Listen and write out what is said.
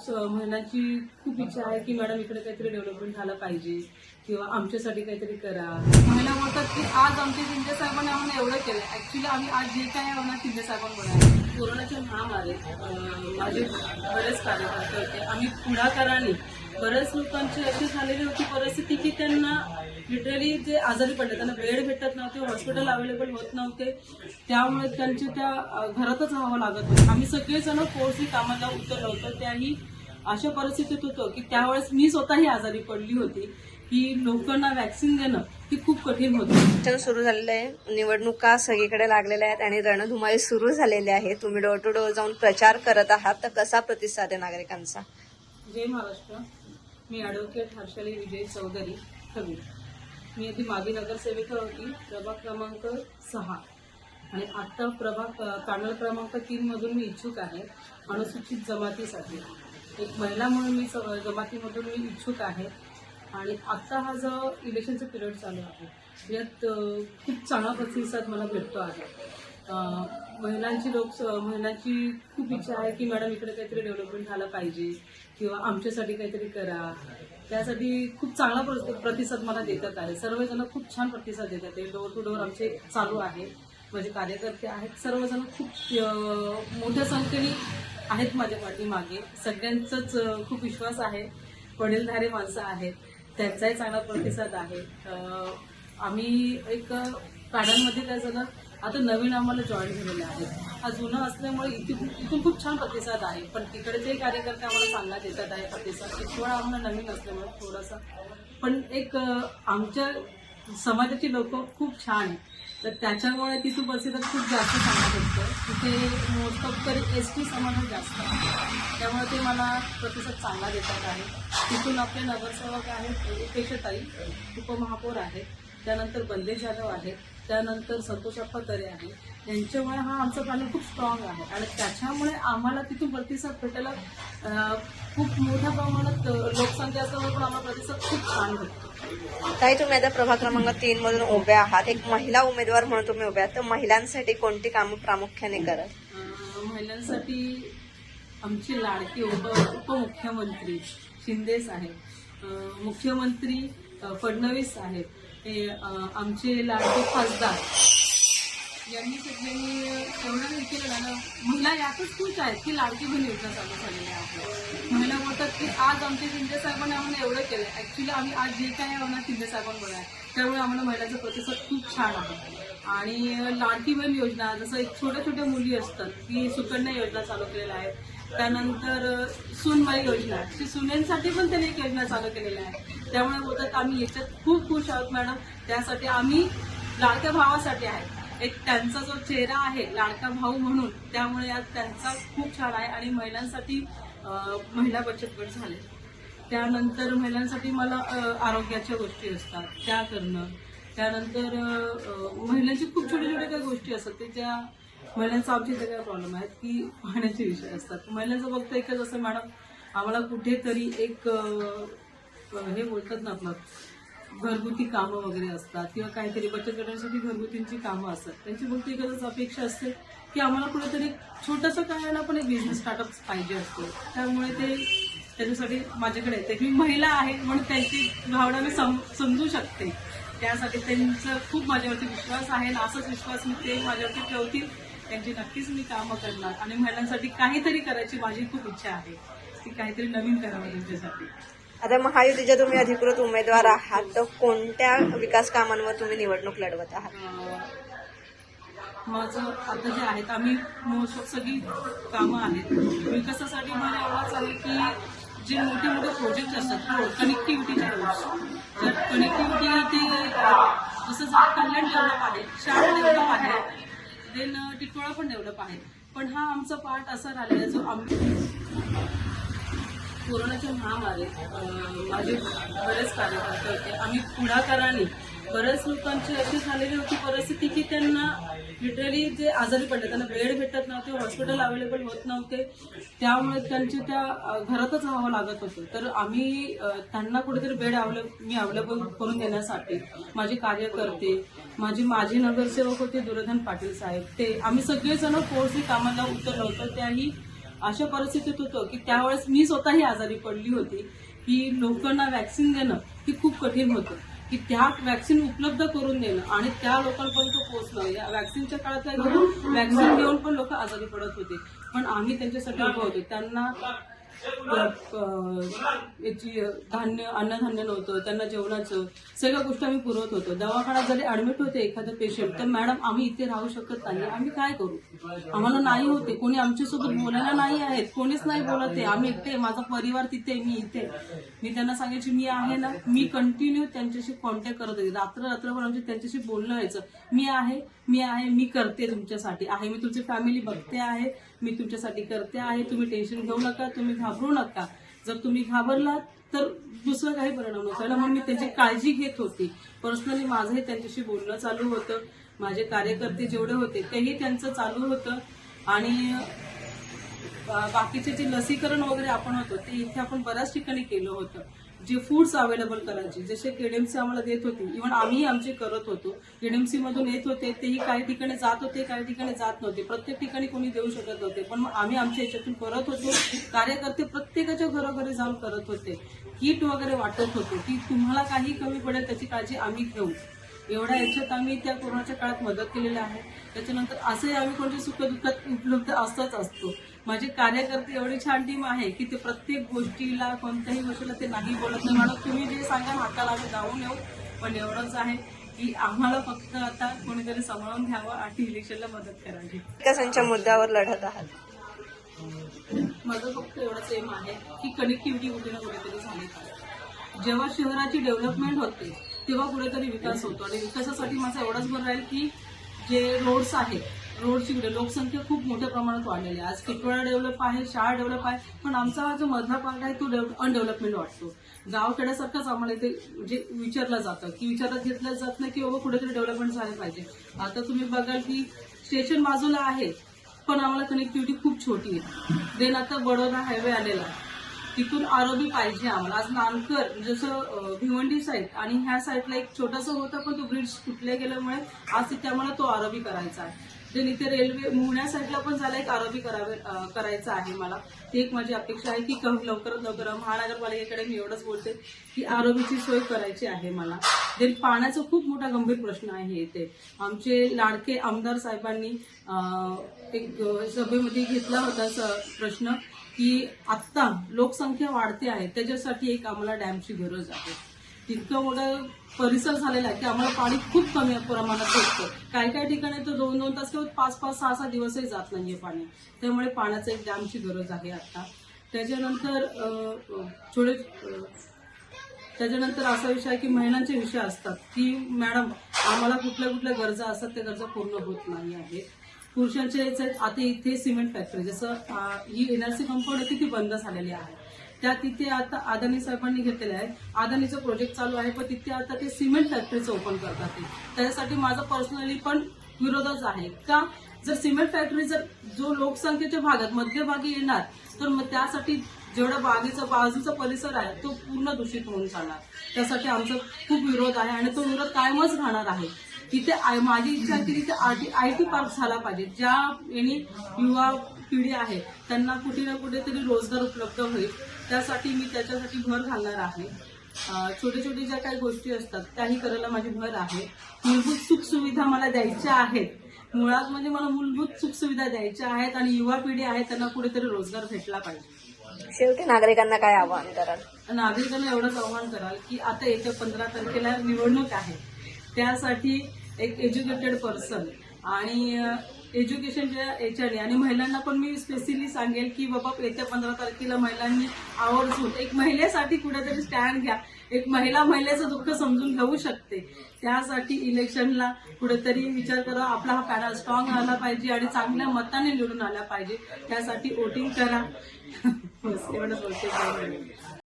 महिलांची खूप इच्छा आहे की मॅडम इकडे काहीतरी डेव्हलपमेंट झालं पाहिजे किंवा आमच्यासाठी काहीतरी करा. महिला म्हणतात की आज आमचे शिंदे साहेबांनी आम्हाला एवढं केलं. ऍक्च्युली आम्ही आज जे काय आहे ना शिंदे साहेबांमुळे. कोरोनाच्या महामारीत माझे बरेच कार्यकर्ते होते. आम्ही पुढाकाराने बऱ्याच लोकांची अशी झालेली होती परिस्थिती की त्यांना लिटरली जे आजारी पडले त्यांना बेड भेटत नव्हते, हॉस्पिटल अवेलेबल होत नव्हते, त्यामुळे त्यांचे त्या घरातच राहावं लागत होतं. आम्ही सगळेजण फोर्सली कामाला उतरलो होतो. त्याही अशा परिस्थितीत होतो की त्यावेळेस मी स्वतःही आजारी पडली होती की लोकांना वॅक्सिन देणं ही खूप कठीण होतं. सुरू झालेलं आहे, निवडणुका सगळीकडे लागलेल्या आहेत आणि रणधुमाळी सुरू झालेली आहे. तुम्ही डोर टू डोर जाऊन प्रचार करत आहात, तर कसा प्रतिसाद आहे नागरिकांचा? जय महाराष्ट्र. मी ॲडव्होकेट हर्षाली विजय चौधरी कवी. मी आधी माजी नगरसेविका होती, प्रभाग क्रमांक 6 आणि आता पॅनल क्रमांक 3 मधून मी इच्छुक आहे अनुसूचित जमातीसाठी. एक महिला म्हणून मी जमातीमधून मी इच्छुक आहे आणि आता हा जो इलेक्शनचा पिरियड चालू आहे यात खूप चांगला प्रतिसाद मला भेटतो आहे. महिलांची खूप इच्छा आहे की मॅडम इकडे काहीतरी डेव्हलपमेंट झालं पाहिजे किंवा आमच्यासाठी काहीतरी करा. त्यासाठी खूप चांगला प्रतिसाद मला देतात आहे. सर्वजण खूप छान प्रतिसाद देतात आहे. डोर टू डोर आमचे चालू आहे. माझे कार्यकर्ते आहेत, सर्वजण खूप मोठ्या संख्येने आहेत माझ्या पाठीमागे. सगळ्यांचाच खूप विश्वास आहे. वडीलधारी माणसं आहेत, त्यांचाही चांगला प्रतिसाद आहे. आम्ही एक पॅनलमध्ये काय झालं, आता नवीन आम्हाला जॉईन झालेले आहेत. हा जुनं असल्यामुळे इथून खूप छान प्रतिसाद आहे, पण तिकडचे कार्यकर्ते आम्हाला चांगला देतात आहे प्रतिसाद. तिथवळ आम्हाला नवीन असल्यामुळे थोडासा, पण एक आमच्या समाजाची लोक खूप छान आहे, तर त्याच्यामुळे तिथून प्रतिसाद खूप जास्त चांगला भेटतं. तिथे मोस्ट ऑफ तरी ST समाज जास्त आहे, त्यामुळे ते मला प्रतिसाद चांगला देतात आहे. तिथून आपले नगरसेवक आहेत उपेक्षाताई, उपमहापौर आहेत, त्यानंतर बंदे जाधव आहेत, त्यानंतर संतोषप्पा तरे आहे. यांच्यामुळे हा आमचा पॅनल खूप स्ट्रॉंग आहे आणि त्याच्यामुळे आम्हाला तिथून प्रतिसाद भेटायला खूप मोठ्या प्रमाणात लोकसंख्या असल्यामुळे पण आम्हाला प्रतिसाद खूप छान भेटतो. ताई, तुम्ही आता प्रभाग क्रमांक 3 मधून उभ्या आहात, एक महिला उमेदवार म्हणून तुम्ही उभ्या आहात, तर महिलांसाठी कोणती कामं प्रामुख्याने करत? महिलांसाठी आमची लाडकी उपमुख्यमंत्री शिंदे साहेब, मुख्यमंत्री फडणवीस साहेब, हे आमचे लाडके खासदार यांनी सगळ्यांनी एवढं हे केलं ना. महिला यातच खुश आहेत की लाडकी बहीण योजना चालू झालेली आहे. महिला म्हणतात की आज आमचे शिंदे साहेबांनी आम्हाला एवढं केलं. ऍक्च्युली आम्ही आज जे काय आहे ना शिंदे साहेबांमुळे आहे, त्यामुळे आम्हाला महिलांचा प्रतिसाद खूप छान आहे. आणि लाडकी बहीण योजना, जसं एक छोट्या छोट्या मुली असतात की सुकन्या योजना चालू केलेल्या आहे. त्यानंतर सूनबाई योजना, ती सुनेंसाठी पण त्यांनी एक योजना चालू केलेली आहे. त्यामुळे बोलतात आम्ही याच्यात खूप खुश आहोत मॅडम. त्यासाठी आम्ही लाडक्या भावासाठी आहे, एक त्यांचा जो चेहरा आहे लाडका भाऊ म्हणून, त्यामुळे आज त्यांचा खूप छान आहे. आणि महिलांसाठी महिला बचत गट झाले, त्यानंतर महिलांसाठी मला आरोग्याच्या गोष्टी असतात त्या करणं, त्यानंतर महिलांची खूप छोट्या छोट्या काही गोष्टी असतात की ज्या महिलांचा आमच्या इथे काय प्रॉब्लेम आहेत की पाहण्याचे विषय असतात. महिलांचं फक्त एकच असं, मॅडम आम्हाला कुठेतरी एक हे बोलतात ना आपलं घरगुती कामं वगैरे असतात किंवा काहीतरी बचत गटांसाठी घरगुतींची कामं असतात. त्यांची फक्त एकच अपेक्षा असते की आम्हाला कुठेतरी छोटंसं काय ना पण एक बिझनेस स्टार्टअप पाहिजे असतो. त्यामुळे ते त्याच्यासाठी माझ्याकडे येते. मी महिला आहे म्हणून त्यांची भावना मी समजू शकते. त्यासाठी त्यांचा खूप माझ्यावरती विश्वास आहे आणि असाच विश्वास मी ते माझ्यावरती ठेवतील. त्यांची नक्कीच मी कामं करणार आणि महिलांसाठी काहीतरी करायची माझी खूप इच्छा आहे की काहीतरी नवीन करावं त्यांच्यासाठी. आता महायुतीच्या तुम्ही अधिकृत उमेदवार आहात, तर कोणत्या विकास कामांवर तुम्ही निवडणूक लढवत आहात? माझं आता जे आहेत, आम्ही मोस्ट सगळी कामं आहेत विकासासाठी. मला एवढाच आहे की जे मोठे मोठे प्रोजेक्ट असतात, कनेक्टिव्हिटीचे रोड्स, तर कनेक्टिव्हिटी ते जसं कल्याण डेव्हलप आहे, शाळा डेव्हलप आहे, देन टिटवाळा पण डेव्हलप आहे. पण हा आमचा पार्ट असा राहिलेला जो आम्ही कोरोनाच्या महामारीत माझे बरेच कार्यकर्ते होते. आम्ही पुढाकाराने बऱ्याच लोकांची अशी झालेली होती परिस्थिती की त्यांना लिटरली जे आजारी पडले त्यांना बेड भेटत नव्हते, हॉस्पिटल अवेलेबल होत नव्हते, त्यामुळे त्यांचे त्या घरातच राहावं लागत होतं. तर आम्ही त्यांना कुठेतरी बेड अवेलेबल करून देण्यासाठी माझे कार्यकर्ते, माझे नगरसेवक होते दुर्योधन पाटील साहेब, ते आम्ही सगळेजण फोर्सली कामाला उतरलो होतो. त्याही अशा परिस्थितीत होतं की त्यावेळेस मी स्वतःही आजारी पडली होती की लोकांना वॅक्सिन देणं ही खूप कठीण होतं, की त्या वॅक्सिन उपलब्ध करून देणं आणि त्या लोकांपर्यंत पोहोचणं. या वॅक्सिनच्या काळात काय होतं, वॅक्सिन घेऊन पण लोक आजारी पडत होते, पण आम्ही त्यांच्यासाठी उभं होतो. त्यांना याची अन्नधान्य नव्हतं, त्यांना जेवणाचं सगळ्या गोष्टी आम्ही पुरवत होतो. दवाखान्यात जरी ऍडमिट होते एखादं पेशंट तर मॅडम आम्ही इथे राहू शकत नाही, आम्ही काय करू, आम्हाला नाही होते, कोणी आमच्यासोबत बोलायला नाही आहेत, कोणीच नाही बोलत आहे, आम्ही एकटे, माझा परिवार तिथे, मी इथे. मी त्यांना सांगायची मी आहे ना, मी कंटिन्यू त्यांच्याशी कॉन्टॅक्ट करत होते, रात्रभर आमचे त्यांच्याशी बोलणं व्हायचं. मी आहे, मी करते तुमच्यासाठी आहे, मी तुमची फॅमिली बघते आहे, मी तुमच्यासाठी करते आहे, तुम्ही टेन्शन घेऊ नका, तुम्ही घाबरू नका. जर तुम्ही घाबरलात तर दुसरं काही परिणाम नसायला, म्हणून मी त्याची काळजी घेत होती. पर्सनली माझंही त्यांच्याशी बोलणं चालू होतं, माझे कार्यकर्ते जेवढे होते तेही त्यांचं चालू होतं. आणि बाकीचे जे लसीकरण वगैरे आपण होतं ते इथे आपण बऱ्याच ठिकाणी केलं होतं. जे फूड्स अवेलेबल करायचे, जसे केडीएमसी आम्हाला देत होती, इव्हन आम्ही आमचे करत होतो. केडीएमसी मधून येत होते, तेही काही ठिकाणी जात होते, काही ठिकाणी जात नव्हते, प्रत्येक ठिकाणी कोणी देऊ शकत नव्हते, पण मग आम्ही आमच्या याच्यातून करत होतो. कार्यकर्ते प्रत्येकाच्या घरोघरी जाऊन करत होते, किट वगैरे वाटत होते की तुम्हाला काही कमी पडेल त्याची काळजी आम्ही घेऊ. एवढ्या याच्यात आम्ही त्या कोरोनाच्या काळात मदत केलेली आहे. त्याच्यानंतर असंही आम्ही कोणत्या सुखदुःखात उपलब्ध असतो. माझे कार्यकर्ते एवढी छान टीम आहे की ते प्रत्येक गोष्टीला, कोणत्याही गोष्टीला ते नाही बोलत नाही. मॅडम तुम्ही जे सांगाल हाताला आम्ही जाऊन येऊ, पण एवढंच आहे की आम्हाला फक्त आता कोणीतरी सांभाळून घ्यावं आणि इलेक्शनला मदत करावी. विकासांच्या मुद्द्यावर लढत आहात. माझं फक्त एवढंच एम आहे की कनेक्टिव्हिटी कुठे ना कुठेतरी झाली पाहिजे. जेव्हा शहराची डेव्हलपमेंट होते तेव्हा कुठेतरी विकास होतो, आणि विकासासाठी माझा एवढाच भर राहील की जे रोड्स आहेत, रोडची लोकसंख्या खूप मोठ्या प्रमाणात वाढलेली आहे. आज टिटवाळा डेव्हलप आहे, शाळा डेव्हलप आहे, पण आमचा हा जो मधला पार्ट आहे तो अनडेव्हलपमेंट वाटतो. गावखेड्यासारखंच आम्हाला इथे म्हणजे विचारलं जातं की विचारात घेतलं जात नाही की बाबा कुठेतरी डेव्हलपमेंट झालं पाहिजे. आता तुम्ही बघाल की स्टेशन बाजूला आहे, पण आम्हाला कनेक्टिव्हिटी खूप छोटी आहे. देन आता बडोदा हायवे आलेला आहे, तिथून आरोबी पाहिजे आम्हाला. आज नानकर जसं भिवंडी साईड आणि ह्या साईडला एक छोटासा होता, पण तो ब्रिज तुटल्या गेल्यामुळे आज तिथे आम्हाला तो आरोबी करायचा आहे. देन इथे रेल्वे मुळण्या साईडला पण झाला एक आरोबी करायचा आहे मला. ती एक माझी अपेक्षा आहे की लवकरात लवकर महानगरपालिकेकडे मी एवढंच बोलते की आरोबीची सोय करायची आहे मला. देन पाण्याचा खूप मोठा गंभीर प्रश्न आहे इथे. आमचे लाडके आमदार साहेबांनी एक सभेमध्ये घेतला होता प्रश्न की आत्ता लोकसंख्या वाढते आहे, त्याच्यासाठी एक आम्हाला डॅमची गरज आहे. इतकं मोठा परिसर झालेला आहे की आम्हाला पाणी खूप कमी प्रमाणात भेटतं. काही काही ठिकाणी तर 2-2 तास किंवा 5-5, 6-6 दिवसही जात नाहीये पाणी. त्यामुळे पाण्याचं एक डॅमची गरज आहे आता. त्याच्यानंतर असा विषय आहे की महिलांचे विषय असतात की मॅडम आम्हाला कुठल्या कुठल्या गरजा असतात, त्या गरजा पूर्ण होत नाही आहेत. पुरुषांचे आता इथे सिमेंट फॅक्टरी, जसं ही एनआरसी कंपाऊंड आहे ती बंद झालेली आहे, त्या तिथे आता अदानी साहेबांनी घेतलेलं आहे. अदानीचं प्रोजेक्ट चालू आहे, पण तिथे आता ते सिमेंट फॅक्टरीचं ओपन करतात. त्याच्यासाठी माझा पर्सनली पण विरोधच आहे का, जर सिमेंट फॅक्टरी जर जो लोकसंख्येच्या भागात मध्यभागी येणार तर मग त्यासाठी जेवढा बाजूचा परिसर आहे तो पूर्ण दूषित होऊन जाणार. त्यासाठी आमचा खूप विरोध आहे आणि तो विरोध कायमच राहणार आहे. तिथे माझी इच्छा आहे की तिथे आयटी पार्क झाला पाहिजे, ज्या यांनी युवा पिढी आहे त्यांना कुठे ना कुठेतरी रोजगार उपलब्ध होईल. त्यासाठी मी त्याच्यासाठी भर घालणार आहे. छोटे छोटे ज्या काही गोष्टी असतात त्याही करायला माझी भर आहे. मूलभूत सुखसुविधा मला द्यायच्या आहेत, मुळात म्हणजे मला मूलभूत सुखसुविधा द्यायच्या आहेत आणि युवा पिढी आहे त्यांना कुठेतरी रोजगार भेटला पाहिजे. शेवटी नागरिकांना काय आवाहन कराल? नागरिकांना एवढंच आवाहन कराल की आता येत्या 15 तारखेला निवडणूक आहे, त्यासाठी एक एज्युकेटेड पर्सन आणि एज्युकेशनच्या याच्याने आणि महिलांना पण मी स्पेसिफिकली सांगेल की बाबा येत्या 15 तारखेला महिलांनी आवर्जून एक महिलेसाठी कुठेतरी स्टँड घ्या. एक महिलेचं दुःख समजून घेऊ शकते, त्यासाठी इलेक्शनला कुठेतरी विचार करा. आपला हा पॅनल स्ट्रॉंग आला पाहिजे आणि चांगल्या मताने निवडून आला पाहिजे, त्यासाठी वोटिंग करा. बस एवढंच बोलते.